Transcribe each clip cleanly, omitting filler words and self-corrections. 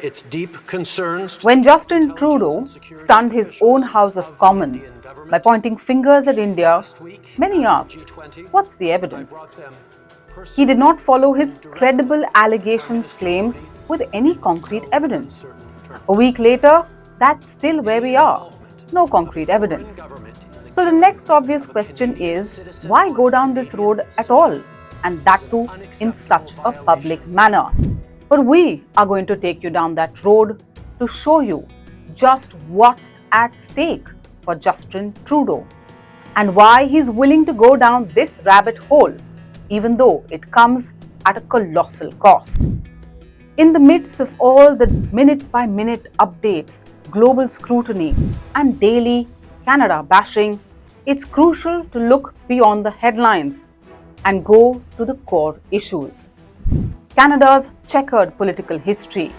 its deep concerns. When Justin Trudeau stunned his own House of Commons by pointing fingers at India, many asked, what's the evidence? He did not follow his credible allegations claims with any concrete evidence. A week later, that's still where we are. No concrete evidence. So the next obvious question is, why go down this road at all? And that too in such a public manner. But we are going to take you down that road to show you just what's at stake for Justin Trudeau and why he's willing to go down this rabbit hole, even though it comes at a colossal cost. In the midst of all the minute-by-minute updates, global scrutiny, and daily Canada bashing, it's crucial to look beyond the headlines and go to the core issues. Canada's checkered political history,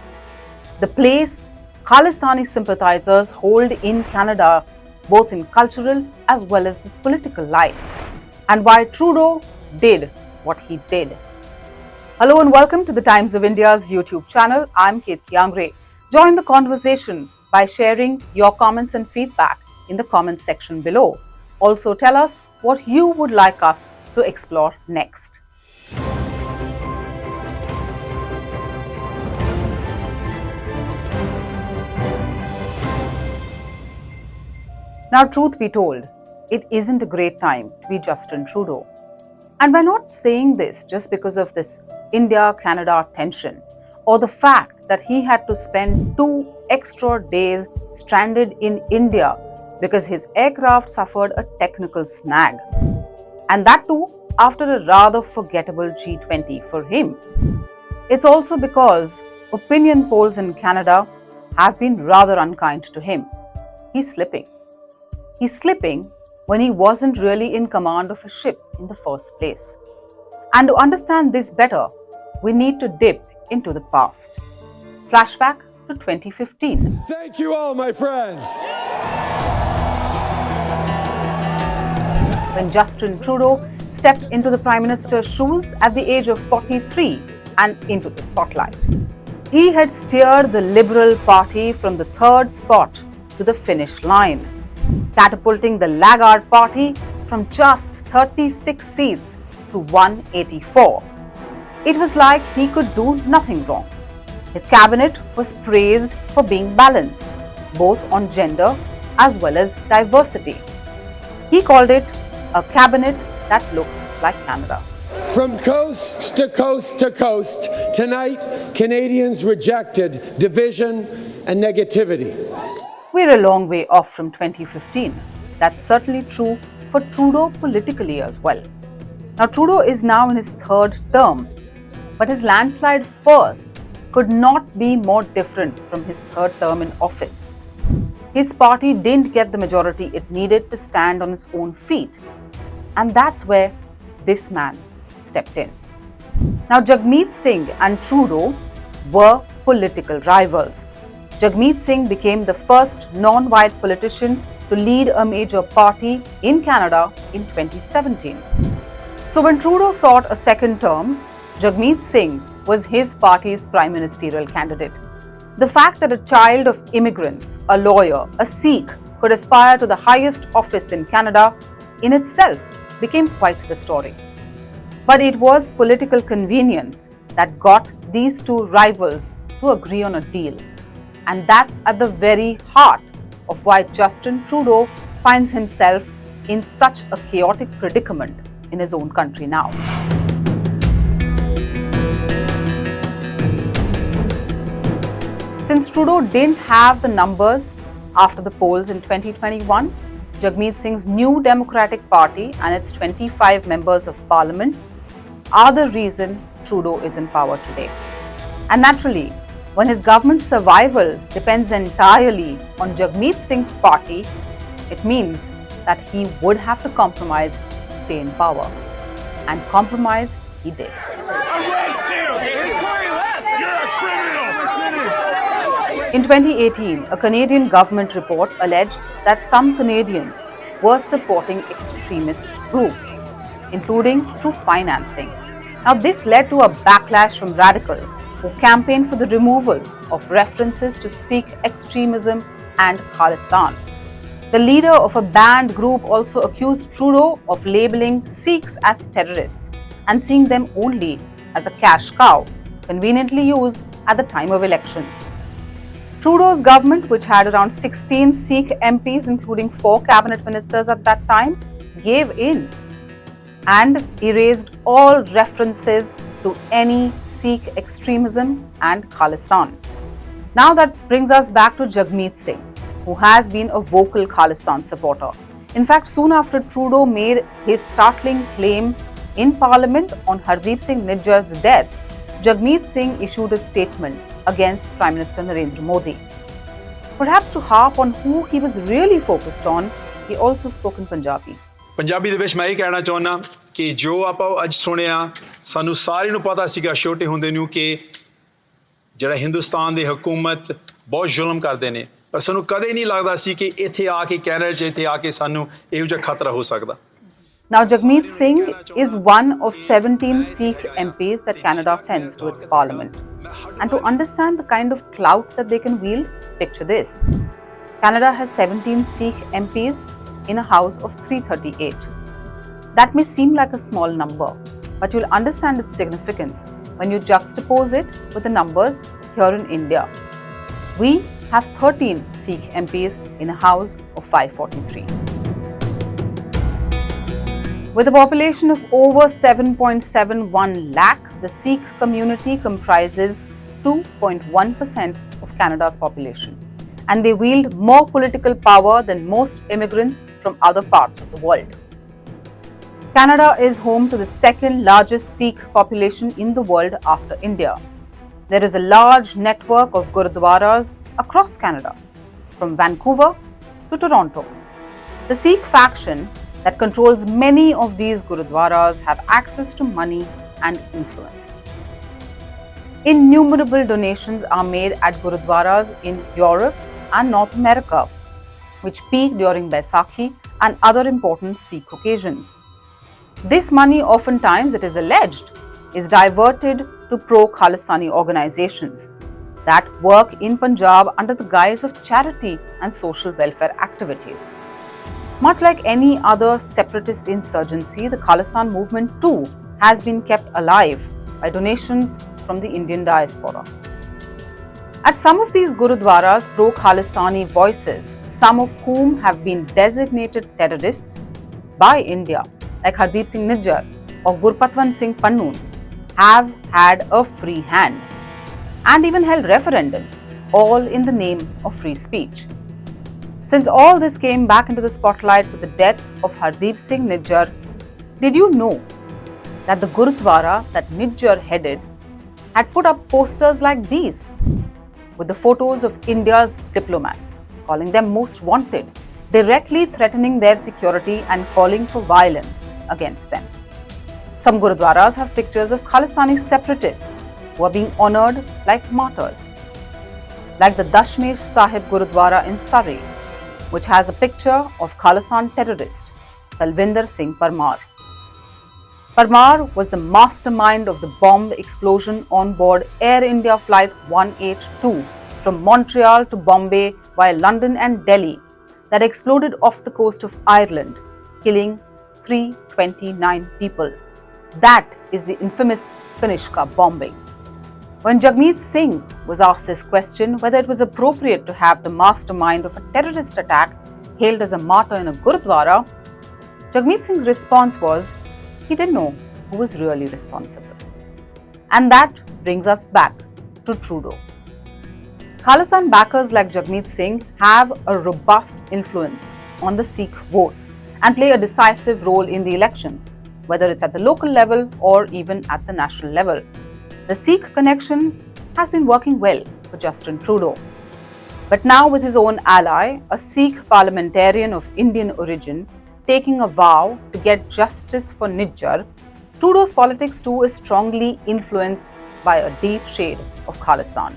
the place Khalistanis sympathizers hold in Canada, both in cultural as well as the political life, and why Trudeau did what he did. Hello and welcome to the Times of India's YouTube channel. I'm Kate Kiangre. Join the conversation by sharing your comments and feedback in the comments section below. Also tell us what you would like us to explore next. Now, truth be told, it isn't a great time to be Justin Trudeau. And we're not saying this just because of this India-Canada tension or the fact that he had to spend 2 extra days stranded in India because his aircraft suffered a technical snag. And that too after a rather forgettable G20 for him. It's also because opinion polls in Canada have been rather unkind to him. He's slipping. He's slipping when he wasn't really in command of a ship in the first place. And to understand this better, we need to dip into the past. Flashback to 2015. Thank you all, my friends. When Justin Trudeau stepped into the Prime Minister's shoes at the age of 43 and into the spotlight. He had steered the Liberal Party from the 3rd spot to the finish line, catapulting the laggard party from just 36 seats to 184. It was like he could do nothing wrong. His cabinet was praised for being balanced, both on gender as well as diversity. He called it a cabinet that looks like Canada. From coast to coast to coast, tonight, Canadians rejected division and negativity. We're a long way off from 2015. That's certainly true for Trudeau politically as well. Now, Trudeau is now in his 3rd term, but his landslide first could not be more different from his 3rd term in office. His party didn't get the majority it needed to stand on its own feet. And that's where this man stepped in. Now, Jagmeet Singh and Trudeau were political rivals. Jagmeet Singh became the first non-white politician to lead a major party in Canada in 2017. So when Trudeau sought a 2nd term, Jagmeet Singh was his party's prime ministerial candidate. The fact that a child of immigrants, a lawyer, a Sikh could aspire to the highest office in Canada in itself became quite the story. But it was political convenience that got these two rivals to agree on a deal. And that's at the very heart of why Justin Trudeau finds himself in such a chaotic predicament in his own country now. Since Trudeau didn't have the numbers after the polls in 2021, Jagmeet Singh's new Democratic Party and its 25 members of parliament are the reason Trudeau is in power today. And naturally, when his government's survival depends entirely on Jagmeet Singh's party, it means that he would have to compromise to stay in power. And compromise he did. In 2018, a Canadian government report alleged that some Canadians were supporting extremist groups, including through financing. Now, this led to a backlash from radicals who who campaigned for the removal of references to Sikh extremism and Khalistan. The leader of a banned group also accused Trudeau of labeling Sikhs as terrorists and seeing them only as a cash cow, conveniently used at the time of elections. Trudeau's government, which had around 16 Sikh MPs, including 4 cabinet ministers at that time, gave in and erased all references to any Sikh extremism and Khalistan. Now that brings us back to Jagmeet Singh, who has been a vocal Khalistan supporter. In fact, soon after Trudeau made his startling claim in Parliament on Hardeep Singh Nijjar's death, Jagmeet Singh issued a statement against Prime Minister Narendra Modi. Perhaps to harp on who he was really focused on, he also spoke in Punjabi. Punjabi ਦੇ ਵਿੱਚ ਮੈਂ ਇਹ ਕਹਿਣਾ ਚਾਹੁੰਦਾ ਕਿ ਜੋ ਆਪਾਂ ਅੱਜ ਸੁਣਿਆ ਸਾਨੂੰ ਸਾਰਿਆਂ ਨੂੰ ਪਤਾ ਸੀਗਾ ਛੋਟੇ ਹੁੰਦੇ ਨੂੰ ਕਿ ਜਿਹੜਾ ਹਿੰਦੁਸਤਾਨ ਦੀ ਹਕੂਮਤ ਬਹੁਤ ਜ਼ੁਲਮ ਕਰਦੇ ਨੇ ਪਰ ਸਾਨੂੰ ਕਦੇ ਨਹੀਂ ਲੱਗਦਾ ਸੀ ਕਿ ਇੱਥੇ ਆ ਕੇ ਕੈਨੇਡਾ 'ਚ ਇੱਥੇ ਆ ਕੇ ਸਾਨੂੰ ਇਹੋ ਜਿਹਾ ਖਤਰਾ ਹੋ ਸਕਦਾ Now, Jagmeet Singh is one of 17 Sikh MPs that Canada sends to its parliament. And to understand the kind of clout that they can wield, picture this. Canada has 17 Sikh MPs in a house of 338. That may seem like a small number, but you'll understand its significance when you juxtapose it with the numbers here in India. We have 13 Sikh MPs in a house of 543. With a population of over 7.71 lakh, the Sikh community comprises 2.1% of Canada's population, and they wield more political power than most immigrants from other parts of the world. Canada is home to the second largest Sikh population in the world after India. There is a large network of Gurudwaras across Canada, from Vancouver to Toronto. The Sikh faction that controls many of these Gurudwaras have access to money and influence. Innumerable donations are made at Gurudwaras in Europe and North America, which peak during Baisakhi and other important Sikh occasions. This money, oftentimes it is alleged, is diverted to pro-Khalistani organizations that work in Punjab under the guise of charity and social welfare activities. Much like any other separatist insurgency, the Khalistan movement too has been kept alive by donations from the Indian diaspora. At some of these Gurudwaras, pro-Khalistani voices, some of whom have been designated terrorists by India, like Hardeep Singh Nijjar or Gurpatwan Singh Pannoon, have had a free hand and even held referendums, all in the name of free speech. Since all this came back into the spotlight with the death of Hardeep Singh Nijjar, did you know that the Gurudwara that Nijjar headed had put up posters like these with the photos of India's diplomats, calling them most wanted, directly threatening their security and calling for violence against them? Some Gurudwaras have pictures of Khalistani separatists who are being honoured like martyrs, like the Dashmesh Sahib Gurudwara in Surrey, which has a picture of Khalistan terrorist Talvinder Singh Parmar. Parmar was the mastermind of the bomb explosion on board Air India Flight 182 from Montreal to Bombay via London and Delhi that exploded off the coast of Ireland, killing 329 people. That is the infamous Kanishka bombing. When Jagmeet Singh was asked this question, whether it was appropriate to have the mastermind of a terrorist attack hailed as a martyr in a Gurudwara, Jagmeet Singh's response was he didn't know who was really responsible. And that brings us back to Trudeau. Khalistan backers like Jagmeet Singh have a robust influence on the Sikh votes and play a decisive role in the elections, whether it's at the local level or even at the national level. The Sikh connection has been working well for Justin Trudeau. But now with his own ally, a Sikh parliamentarian of Indian origin, taking a vow to get justice for Nijjar, Trudeau's politics too is strongly influenced by a deep shade of Khalistan.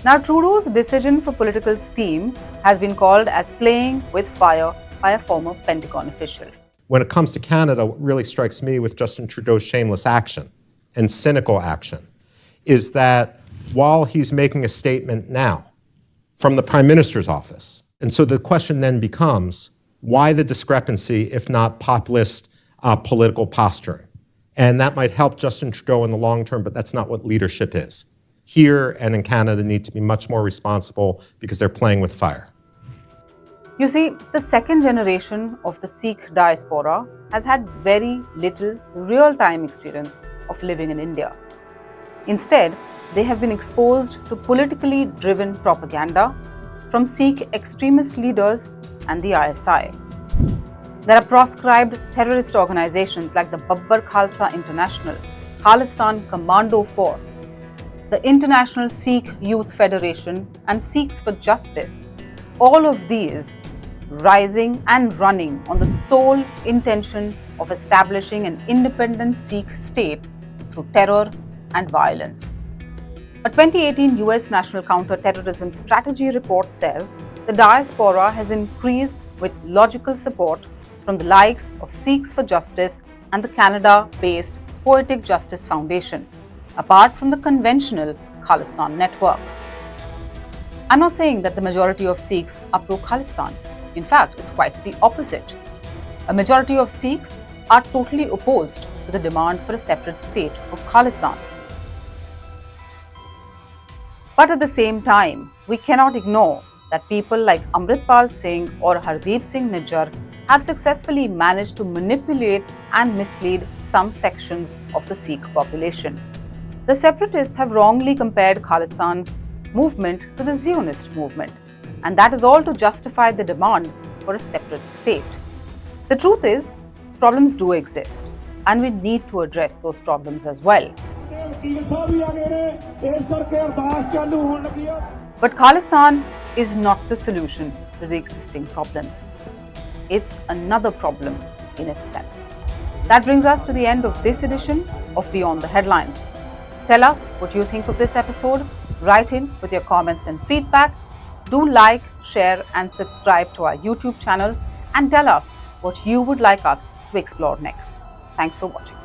Now, Trudeau's decision for political steam has been called as playing with fire by a former Pentagon official. When it comes to Canada, what really strikes me with Justin Trudeau's shameless action and cynical action is that while he's making a statement now from the Prime Minister's office, and so the question then becomes, why the discrepancy if not populist political posturing? And that might help Justin Trudeau in the long term, but that's not what leadership is. Here and in Canada need to be much more responsible because they're playing with fire. You see, the second generation of the Sikh diaspora has had very little real-time experience of living in India. Instead, they have been exposed to politically driven propaganda from Sikh extremist leaders and the ISI. There are proscribed terrorist organizations like the Babbar Khalsa International, Khalistan Commando Force, the International Sikh Youth Federation, and Sikhs for Justice. All of these rising and running on the sole intention of establishing an independent Sikh state through terror and violence. A 2018 US National Counter-Terrorism Strategy report says the diaspora has increased with logical support from the likes of Sikhs for Justice and the Canada-based Poetic Justice Foundation, apart from the conventional Khalistan network. I'm not saying that the majority of Sikhs are pro-Khalistan. In fact, it's quite the opposite. A majority of Sikhs are totally opposed to the demand for a separate state of Khalistan. But at the same time, we cannot ignore that people like Amritpal Singh or Hardeep Singh Nijjar have successfully managed to manipulate and mislead some sections of the Sikh population. The separatists have wrongly compared Khalistan's movement to the Zionist movement, and that is all to justify the demand for a separate state. The truth is, problems do exist, and we need to address those problems as well. But Khalistan is not the solution to the existing problems. It's another problem in itself. That brings us to the end of this edition of Beyond the Headlines. Tell us what you think of this episode. Write in with your comments and feedback. Do like, share, and subscribe to our YouTube channel, and tell us what you would like us to explore next. Thanks for watching.